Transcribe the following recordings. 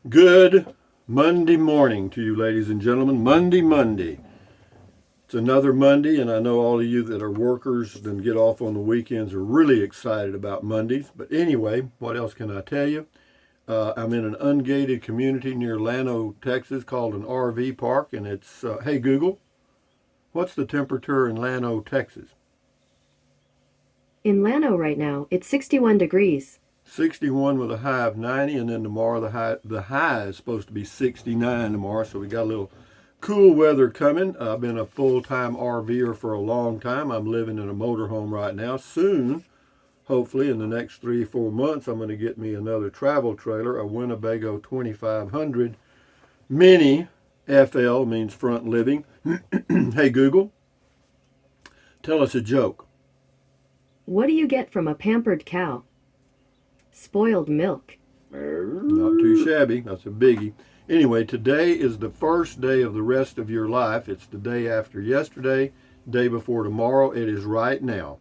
Good Monday morning to you, ladies and gentlemen. Monday. It's another Monday, and I know all of you that are workers and get off on the weekends are really excited about Mondays. But anyway, what else can I tell you? I'm in an ungated community near Llano, Texas called an RV park, and it's, hey Google, what's the temperature in Llano, Texas? In Llano right now, it's 61 degrees. 61 with a high of 90, and then tomorrow the high is supposed to be 69 tomorrow, so we got a little cool weather coming. I've been a full-time RVer for a long time. I'm living in a motorhome right now. Soon, hopefully in the next 3 or 4 months, I'm going to get me another travel trailer, a Winnebago 2500 Mini. FL means front living. Hey Google, tell us a joke. What do you get from a pampered cow? Spoiled milk. Not too shabby. That's a biggie. Anyway, today is the first day of the rest of your life. It's the day after yesterday, day before tomorrow. It is right now,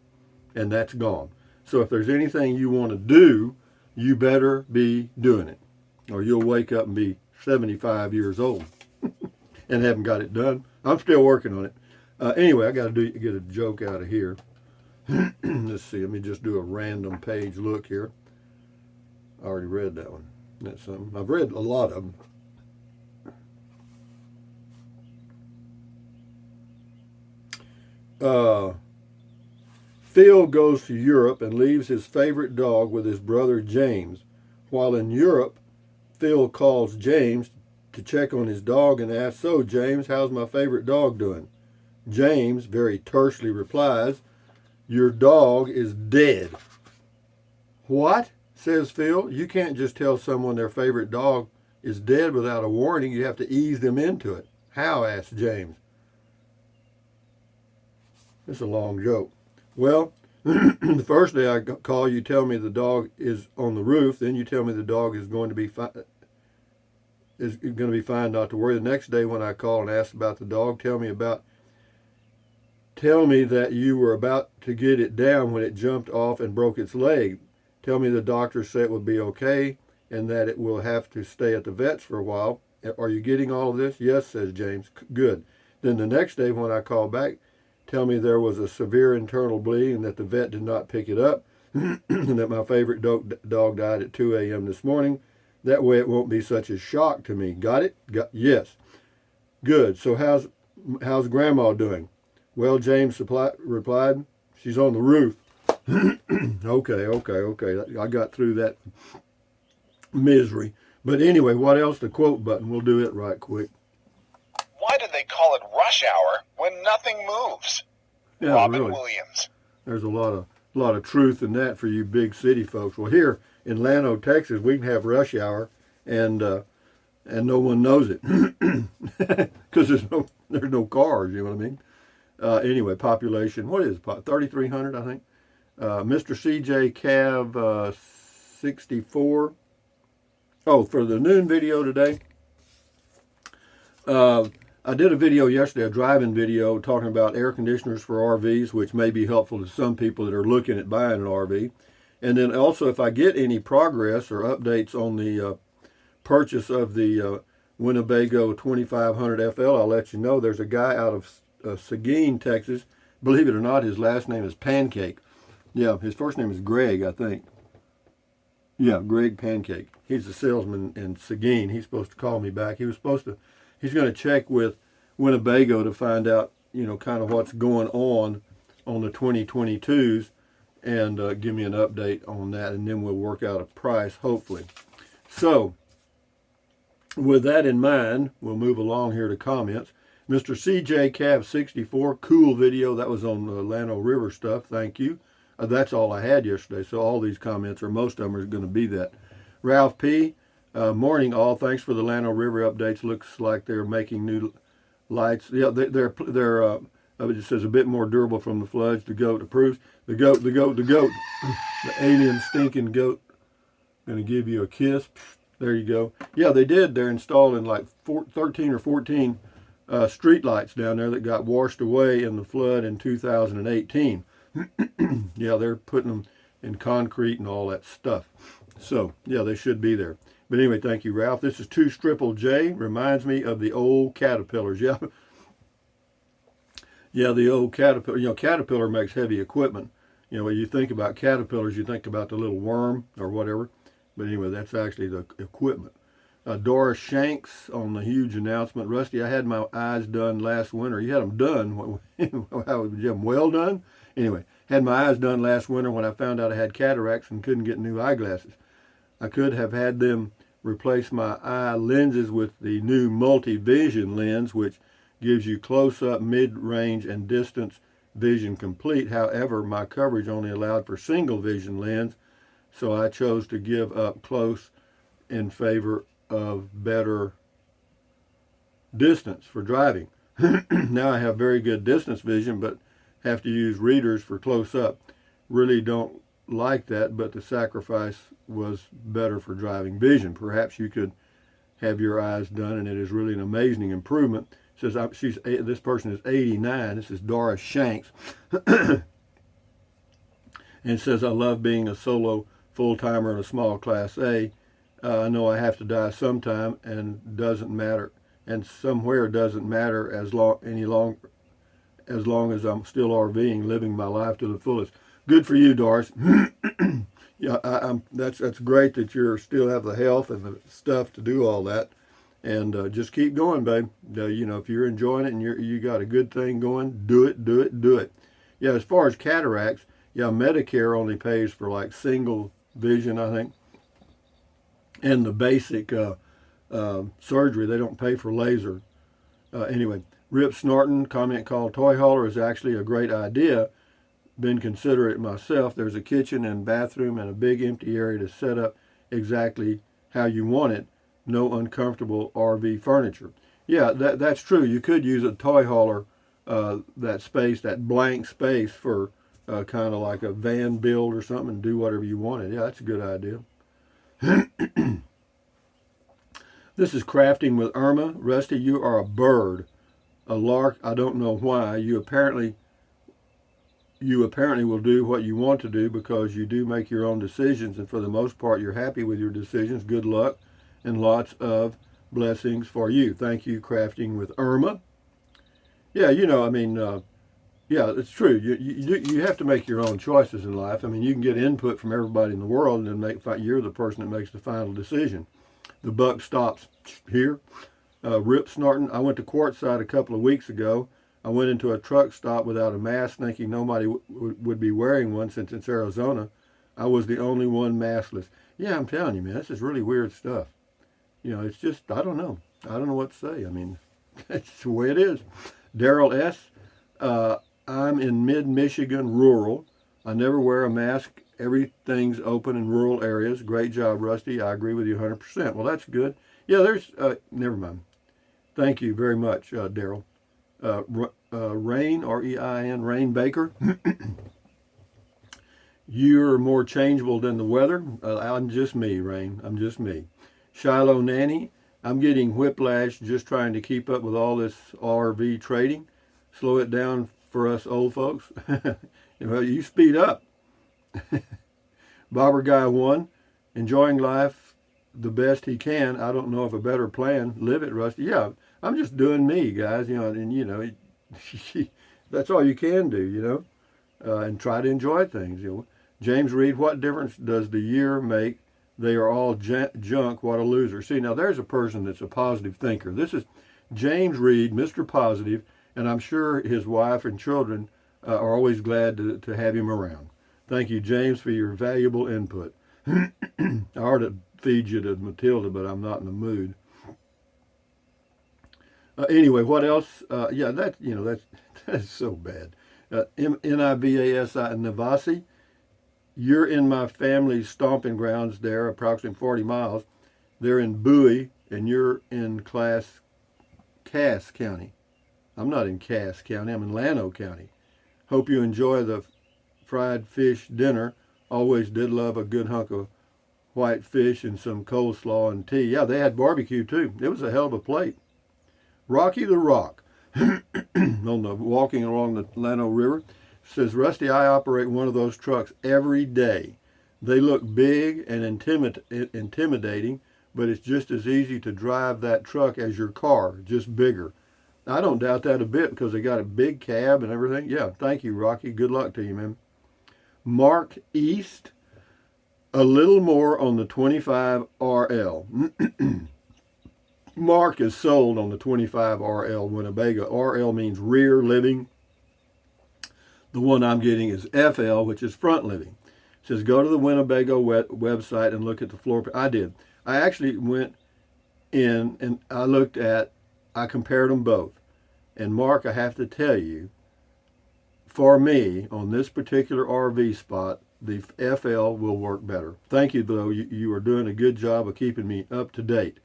and that's gone. So if there's anything you want to do, you better be doing it, or you'll wake up and be 75 years old and haven't got it done. I'm still working on it. Anyway, I got to get a joke out of here. Let's see. Let me just do a random page look here. I already read that one. That's something. I've read a lot of them. Phil goes to Europe and leaves his favorite dog with his brother James. While in Europe, Phil calls James to check on his dog and asks, "So, James, how's my favorite dog doing?" James very tersely replies, "Your dog is dead." "What?" says Phil. "You can't just tell someone their favorite dog is dead without a warning. You have to ease them into it." "How?" asked James. It's a long joke. "Well, the first day I call, you tell me the dog is on the roof. Then you tell me the dog is going to be fine, not to worry. The next day when I call and ask about the dog, tell me that you were about to get it down when it jumped off and broke its leg. Tell me the doctor said it would be okay and that it will have to stay at the vet's for a while. Are you getting all of this?" "Yes," says James. "Good. Then the next day when I call back, tell me there was a severe internal bleeding and that the vet did not pick it up and that my favorite dog died at 2 a.m. this morning. That way it won't be such a shock to me. Got it?" "Yes." "Good. So how's Grandma doing?" "Well," James replied, "she's on the roof." Okay. I got through that misery. But anyway, what else? The quote button. We'll do it right quick. Why do they call it rush hour when nothing moves? Yeah, Robin really. Williams. There's a lot of truth in that for you big city folks. Well, here in Llano, Texas, we can have rush hour, and no one knows it because there's no cars. You know what I mean? Anyway, population. What is it? 3,300, I think. Mr. CJ Cav 64. Oh, for the noon video today, I did a video yesterday, a driving video, talking about air conditioners for RVs, which may be helpful to some people that are looking at buying an RV. And then also, if I get any progress or updates on the purchase of the Winnebago 2500 FL, I'll let you know. There's a guy out of Seguin, Texas. Believe it or not, his last name is Pancake. Yeah, his first name is Greg, I think. Yeah, Greg Pancake. He's a salesman in Seguin. He's supposed to call me back. He's going to check with Winnebago to find out, kind of what's going on the 2022s and give me an update on that, and then we'll work out a price, hopefully. So, with that in mind, we'll move along here to comments. Mr. CJ Cav 64, cool video. That was on the Llano River stuff. Thank you. That's all I had yesterday, so all these comments, or most of them, are going to be that. Ralph P., morning all. Thanks for the Llano River updates. Looks like they're making new lights. Yeah, they're it just says a bit more durable from the floods. The goat approves. The goat. The alien stinking goat. Going to give you a kiss. There you go. Yeah, they did. They're installing like 13 or 14 street lights down there that got washed away in the flood in 2018. Yeah, they're putting them in concrete and all that stuff. So, yeah, they should be there. But anyway, thank you, Ralph. This is 2 Triple J. Reminds me of the old Caterpillars. Yeah, yeah, the old Caterpillar. You know, Caterpillar makes heavy equipment. You know, when you think about Caterpillars, you think about the little worm or whatever. But anyway, that's actually the equipment. Doris Shanks on the huge announcement. Rusty, I had my eyes done last winter. You had them done. How did you have them well done? Anyway, had my eyes done last winter when I found out I had cataracts and couldn't get new eyeglasses. I could have had them replace my eye lenses with the new multi-vision lens, which gives you close-up, mid-range, and distance vision complete. However, my coverage only allowed for single vision lens, so I chose to give up close in favor of better distance for driving. Now I have very good distance vision, but have to use readers for close-up. Really don't like that, but the sacrifice was better for driving vision. Perhaps you could have your eyes done, and it is really an amazing improvement. It says this person is 89. This is Doris Shanks, and it says, I love being a solo full-timer in a small Class A. I know I have to die sometime, and doesn't matter, and somewhere doesn't matter as long as I'm still RVing, living my life to the fullest. Good for you, Doris. Yeah, that's great that you still have the health and the stuff to do all that, and just keep going, babe. You know, if you're enjoying it and you got a good thing going, do it. Yeah, as far as cataracts, yeah, Medicare only pays for like single vision, I think, and the basic surgery. They don't pay for laser. Anyway, Rip Snorton comment called Toy Hauler is actually a great idea. Been considerate myself. There's a kitchen and bathroom and a big empty area to set up exactly how you want it. No uncomfortable RV furniture. Yeah, that's true. You could use a toy hauler, that space, that blank space, for kind of like a van build or something, and do whatever you wanted. Yeah, that's a good idea. This is Crafting with Irma. Rusty, you are a bird, a lark. I don't know why. You apparently will do what you want to do because you do make your own decisions, and for the most part you're happy with your decisions. Good luck and lots of blessings for you. Thank you, Crafting with Irma. Yeah, you know, I mean, yeah, it's true. You have to make your own choices in life. I mean, you can get input from everybody in the world and then you're the person that makes the final decision. The buck stops here. Rip Snorton, I went to Quartzsite a couple of weeks ago. I went into a truck stop without a mask, thinking nobody would be wearing one since it's Arizona. I was the only one maskless. Yeah, I'm telling you, man, this is really weird stuff. You know, it's just, I don't know. I don't know what to say. I mean, that's the way it is. Daryl S., I'm in mid-Michigan, rural. I never wear a mask. Everything's open in rural areas. Great job, Rusty. I agree with you 100%. Well, that's good. Yeah, there's, never mind. Thank you very much, Daryl. Rain, R-E-I-N, Rain Baker. You're more changeable than the weather. I'm just me, Rain. I'm just me. Shiloh Nanny, I'm getting whiplash just trying to keep up with all this RV trading. Slow it down for us old folks. Well, you speed up. Bobber Guy 1, enjoying life the best he can. I don't know of a better plan. Live it, Rusty. Yeah, I'm just doing me, guys. You know, and you know, that's all you can do. You know, and try to enjoy things. You know, James Reed, what difference does the year make? They are all junk. What a loser. See, now there's a person that's a positive thinker. This is James Reed, Mr. Positive, and I'm sure his wife and children are always glad to have him around. Thank you, James, for your valuable input. I ought to feed you to Matilda, but I'm not in the mood. Anyway, what else? Yeah, that, you know, that's so bad. Nivasi Navasi, you're in my family's stomping grounds there, approximately 40 miles. They're in Bowie, and you're in Cass County. I'm not in Cass County. I'm in Llano County. Hope you enjoy the fried fish dinner. Always did love a good hunk of white fish and some coleslaw and tea. Yeah, they had barbecue too. It was a hell of a plate. Rocky the Rock, on the walking along the Llano River, says, Rusty, I operate one of those trucks every day. They look big and intimidating, but it's just as easy to drive that truck as your car, just bigger. I don't doubt that a bit because they got a big cab and everything. Yeah, thank you, Rocky. Good luck to you, man. Mark East, a little more on the 25 RL. Mark is sold on the 25 RL Winnebago. RL means rear living. The one I'm getting is FL, which is front living. It says go to the Winnebago website and look at the floor plan. I did. I actually went in and I compared them both. And Mark, I have to tell you, for me, on this particular RV spot, the FL will work better. Thank you, though. You are doing a good job of keeping me up to date.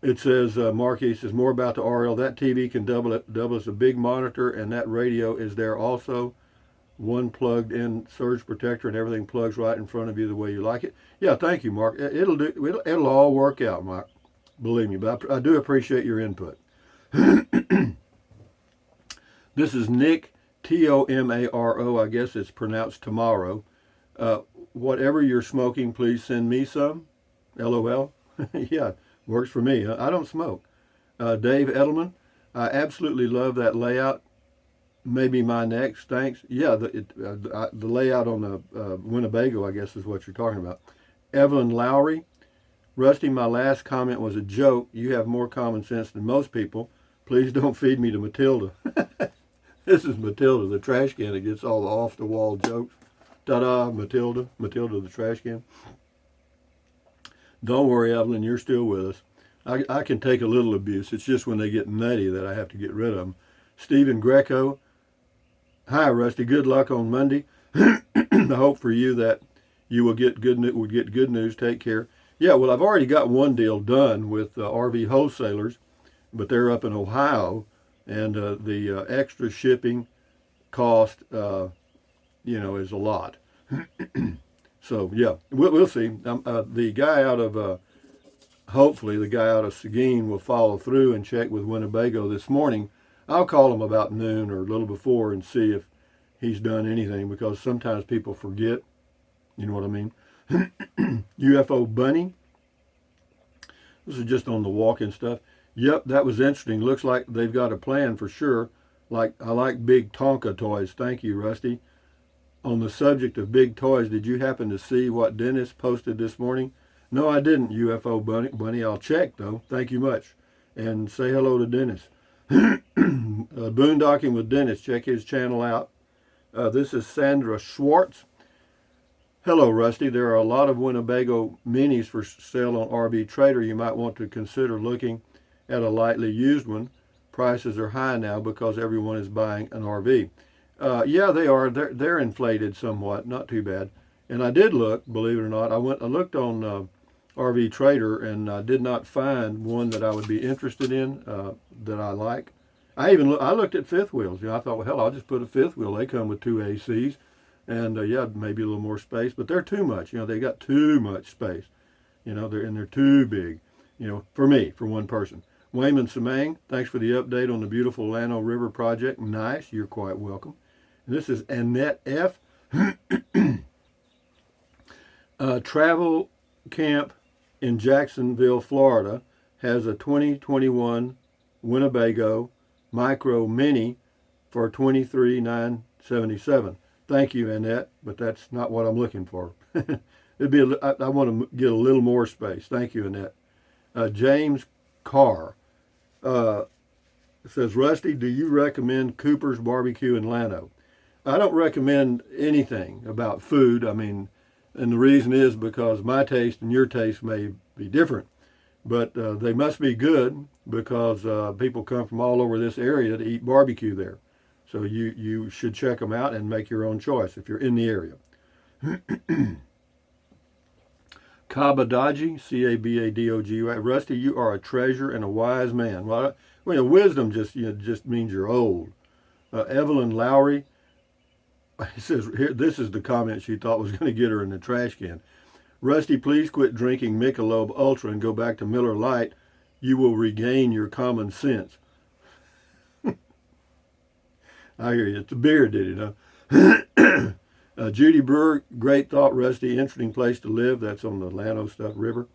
It says, Marky says, more about the RL. That TV can double as a big monitor, and that radio is there also. One plugged in surge protector, and everything plugs right in front of you the way you like it. Yeah, thank you, Mark. It'll all work out, Mark. Believe me, but I do appreciate your input. This is Nick, Tomaro. I guess it's pronounced tomorrow. Whatever you're smoking, please send me some. LOL. Yeah, works for me. I don't smoke. Dave Edelman, I absolutely love that layout. Maybe my next. Thanks. Yeah, the layout on the Winnebago, I guess, is what you're talking about. Evelyn Lowry, Rusty, my last comment was a joke. You have more common sense than most people. Please don't feed me to Matilda. This is Matilda, the trash can that gets all the off-the-wall jokes. Ta-da, Matilda. Matilda, the trash can. Don't worry, Evelyn, you're still with us. I can take a little abuse. It's just when they get nutty that I have to get rid of them. Stephen Greco. Hi, Rusty. Good luck on Monday. I hope for you that you will get good news. Take care. Yeah, well, I've already got one deal done with RV wholesalers, but they're up in Ohio, and the extra shipping cost, is a lot. So yeah, we'll see. The guy out of hopefully the guy out of Seguin will follow through and check with Winnebago this morning. I'll call him about noon or a little before and see if he's done anything, because sometimes people forget. You know what I mean? UFO Bunny. This is just on the walk-in stuff. Yep, that was interesting. Looks like they've got a plan for sure. I like big Tonka toys. Thank you, Rusty. On the subject of big toys, did you happen to see what Dennis posted this morning? No, I didn't, UFO Bunny. I'll check, though. Thank you much. And say hello to Dennis. Boondocking with Dennis. Check his channel out. This is Sandra Schwartz. Hello, Rusty. There are a lot of Winnebago minis for sale on RV Trader. You might want to consider looking at a lightly used one. Prices are high now because everyone is buying an RV. Yeah, they are. They're inflated somewhat. Not too bad. And I did look, believe it or not. I looked on RV Trader, and I did not find one that I would be interested in that I like. I looked at fifth wheels. I thought, well, hell, I'll just put a fifth wheel. They come with two ACs. And yeah, maybe a little more space, but they're too much. They got too much space. They're too big. For me, for one person. Wayman Samang, thanks for the update on the beautiful Llano River project. Nice, you're quite welcome. And this is Annette F. Travel Camp in Jacksonville, Florida, has a 2021 Winnebago Micro Mini for $23,977. Thank you, Annette, but that's not what I'm looking for. I want to get a little more space. Thank you, Annette. James Carr says, Rusty, do you recommend Cooper's Barbecue in Llano? I don't recommend anything about food. And the reason is because my taste and your taste may be different, but they must be good because people come from all over this area to eat barbecue there. So you should check them out and make your own choice if you're in the area. Kabadaji, C-A-B-A-D-O-G. Rusty, you are a treasure and a wise man. Well, wisdom just means you're old. Evelyn Lowry says, here, this is the comment she thought was going to get her in the trash can. Rusty, please quit drinking Michelob Ultra and go back to Miller Lite. You will regain your common sense. I hear you. It's a beer, did it, huh? Judy Brewer, great thought, Rusty. Interesting place to live. That's on the Llano Stuff River.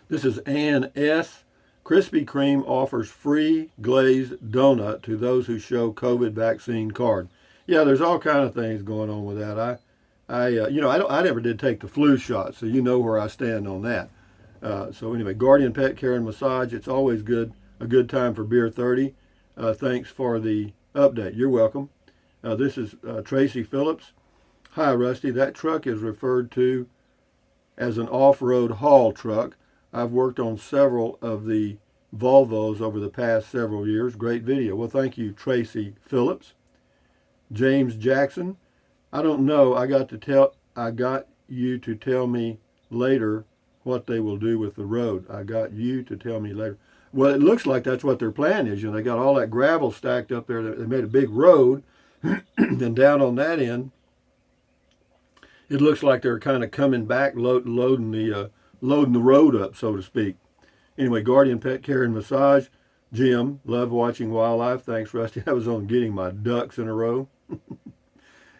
This is Ann S. Krispy Kreme offers free glazed donut to those who show COVID vaccine card. Yeah, there's all kind of things going on with that. I never did take the flu shot, so you know where I stand on that. So anyway, Guardian Pet Care and Massage. It's always a good time for Beer 30. Thanks for the update. You're welcome. This is Tracy Phillips. Hi, Rusty. That truck is referred to as an off-road haul truck. I've worked on several of the Volvos over the past several years. Great video. Well, thank you, Tracy Phillips. James Jackson. I don't know. I got you to tell me later what they will do with the road. I got you to tell me later. Well, it looks like that's what their plan is. They got all that gravel stacked up there. They made a big road, and down on that end, it looks like they're kind of coming back, loading the road up, so to speak. Anyway, Guardian Pet Care and Massage. Jim, love watching wildlife. Thanks, Rusty. I was on getting my ducks in a row.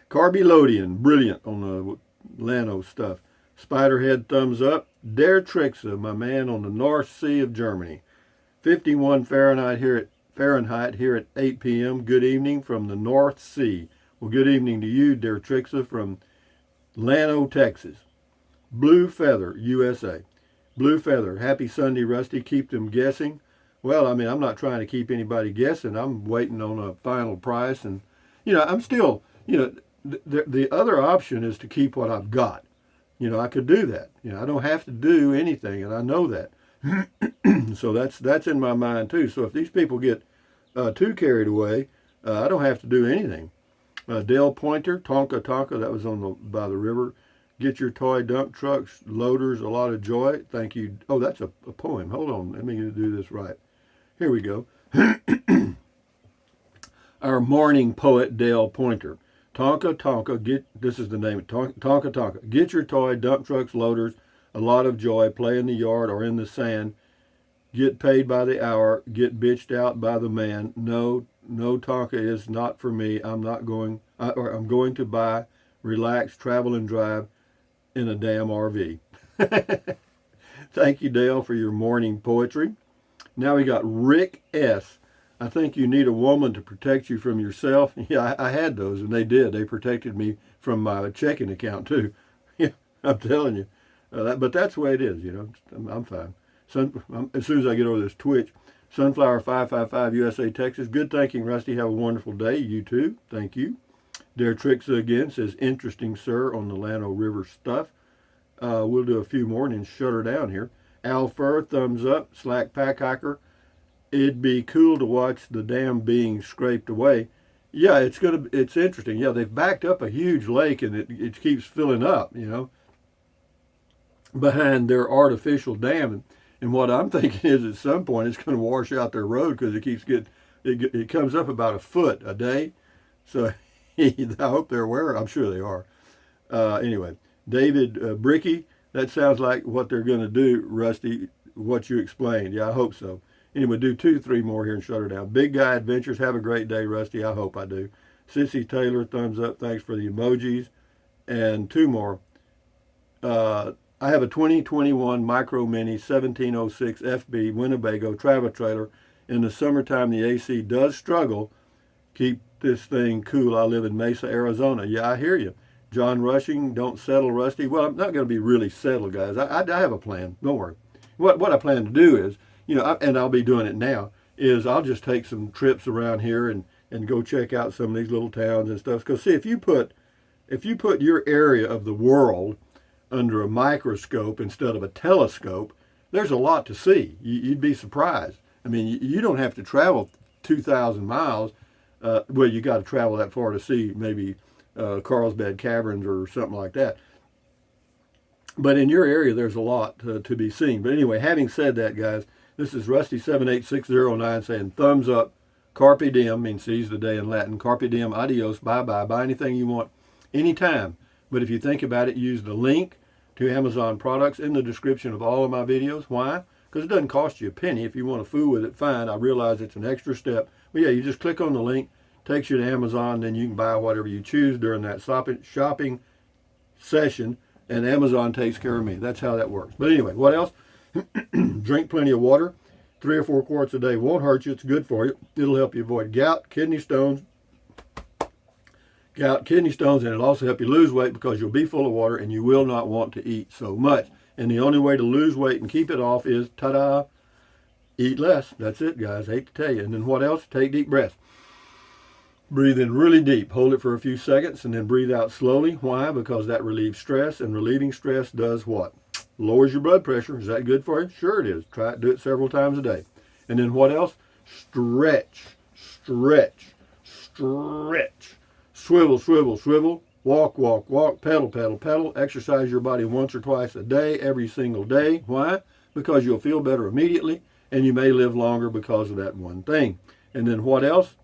Carbylodian, brilliant on the Llano stuff. Spiderhead, thumbs up. Der Trixa, my man on the North Sea of Germany. 51 Fahrenheit here at 8 p.m. Good evening from the North Sea. Well, good evening to you, Der Trixa, from Llano, Texas. Blue Feather, USA. Blue Feather, happy Sunday, Rusty. Keep them guessing. Well, I'm not trying to keep anybody guessing. I'm waiting on a final price. And, I'm still, the other option is to keep what I've got. I could do that. I don't have to do anything, and I know that. So that's in my mind, too. So if these people get too carried away, I don't have to do anything. Dale Pointer, Tonka Tonka, that was by the river. Get your toy dump trucks, loaders, a lot of joy. Thank you. Oh, that's a poem. Hold on. Let me do this right. Here we go. Our morning poet, Dale Pointer. Tonka Tonka, this is the name, Tonka Tonka. Get your toy dump trucks, loaders, a lot of joy. Play in the yard or in the sand. Get paid by the hour. Get bitched out by the man. No Tonka is not for me. I'm going to buy, relax, travel, and drive in a damn RV. Thank you, Dale, for your morning poetry. Now we got Rick S. I think you need a woman to protect you from yourself. Yeah, I had those, and they did. They protected me from my checking account, too. Yeah, I'm telling you. But that's the way it is, I'm fine. As soon as I get over this twitch. Sunflower 555, USA, Texas. Good thinking, Rusty. Have a wonderful day. You too. Thank you. Der Trixa again says, interesting, sir, on the Llano River stuff. We'll do a few more and then shut her down here. Al Fur, thumbs up. Slack Pack Hiker. It'd be cool to watch the dam being scraped away. Yeah, it's interesting. Yeah, they've backed up a huge lake and it keeps filling up, behind their artificial dam. And what I'm thinking is at some point it's going to wash out their road because it comes up about a foot a day. So I hope they're aware. I'm sure they are. Anyway, David Bricky, that sounds like what they're going to do, Rusty, what you explained. Yeah, I hope so. Anyway, do 2-3 more here and shut her down. Big Guy Adventures, have a great day, Rusty. I hope I do. Sissy Taylor, thumbs up. Thanks for the emojis. And 2 more. I have a 2021 Micro Mini 1706 FB Winnebago travel trailer. In the summertime, the AC does struggle. Keep this thing cool. I live in Mesa, Arizona. Yeah, I hear you. John Rushing, don't settle, Rusty. Well, I'm not going to be really settled, guys. I have a plan. Don't worry. What I plan to do is, and I'll be doing it now, is I'll just take some trips around here and go check out some of these little towns and stuff. Because see, if you put your area of the world under a microscope instead of a telescope, there's a lot to see. You'd be surprised. I mean, you don't have to travel 2,000 miles. Well, you got to travel that far to see maybe Carlsbad Caverns or something like that. But in your area, there's a lot to be seen. But anyway, having said that, guys, this is Rusty78609 saying thumbs up. Carpe diem means seize the day in Latin. Carpe diem, adios, bye-bye. Buy anything you want anytime. But if you think about it, use the link to Amazon products in the description of all of my videos. Why? Because it doesn't cost you a penny. If you want to fool with it, fine. I realize it's an extra step. But yeah, you just click on the link, takes you to Amazon, then you can buy whatever you choose during that shopping session, and Amazon takes care of me. That's how that works. But anyway, what else? Drink plenty of water. 3 or 4 quarts a day won't hurt you. It's good for you. It'll help you avoid gout, kidney stones, and it'll also help you lose weight because you'll be full of water and you will not want to eat so much. And the only way to lose weight and keep it off is, ta-da, eat less. That's it, guys. I hate to tell you. And then what else? Take deep breaths. Breathe in really deep. Hold it for a few seconds and then breathe out slowly. Why? Because that relieves stress, and relieving stress does what? Lowers your blood pressure. Is that good for you? Sure it is. Try it. Do it several times a day. And then what else? Stretch. Swivel, swivel, swivel. Walk, walk, walk. Pedal, pedal, pedal. Exercise your body once or twice a day, every single day. Why? Because you'll feel better immediately, and you may live longer because of that one thing. And then what else?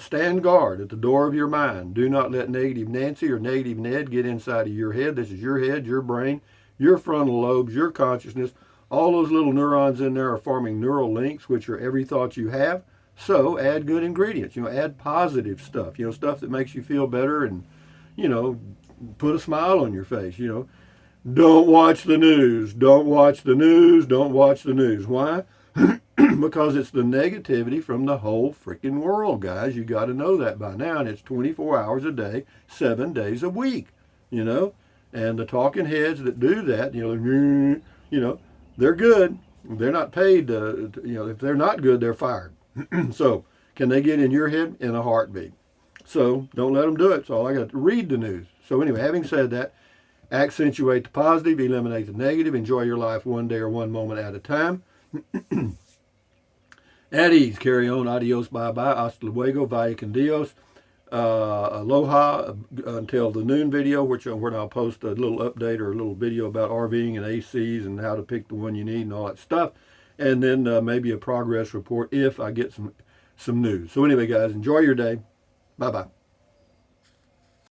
Stand guard at the door of your mind. Do not let negative Nancy or negative Ned get inside of your head. This is your head, your brain, your frontal lobes, your consciousness. All those little neurons in there are forming neural links, which are every thought you have. So add good ingredients. Add positive stuff. Stuff that makes you feel better, and put a smile on your face. Don't watch the news. Don't watch the news. Don't watch the news. Why? Because it's the negativity from the whole freaking world, guys. You got to know that by now. And it's 24 hours a day, 7 days a week, And the talking heads that do that, they're good. They're not paid. If they're not good, they're fired. So can they get in your head? In a heartbeat. So don't let them do it. So all I got to read the news. So anyway, having said that, accentuate the positive, eliminate the negative, enjoy your life one day or one moment at a time. At ease, carry on, adios, bye-bye, hasta luego, vaya con Dios, aloha, until the noon video, where I'll post a little update or a little video about RVing and ACs and how to pick the one you need and all that stuff, and then maybe a progress report if I get some news. So anyway, guys, enjoy your day. Bye-bye.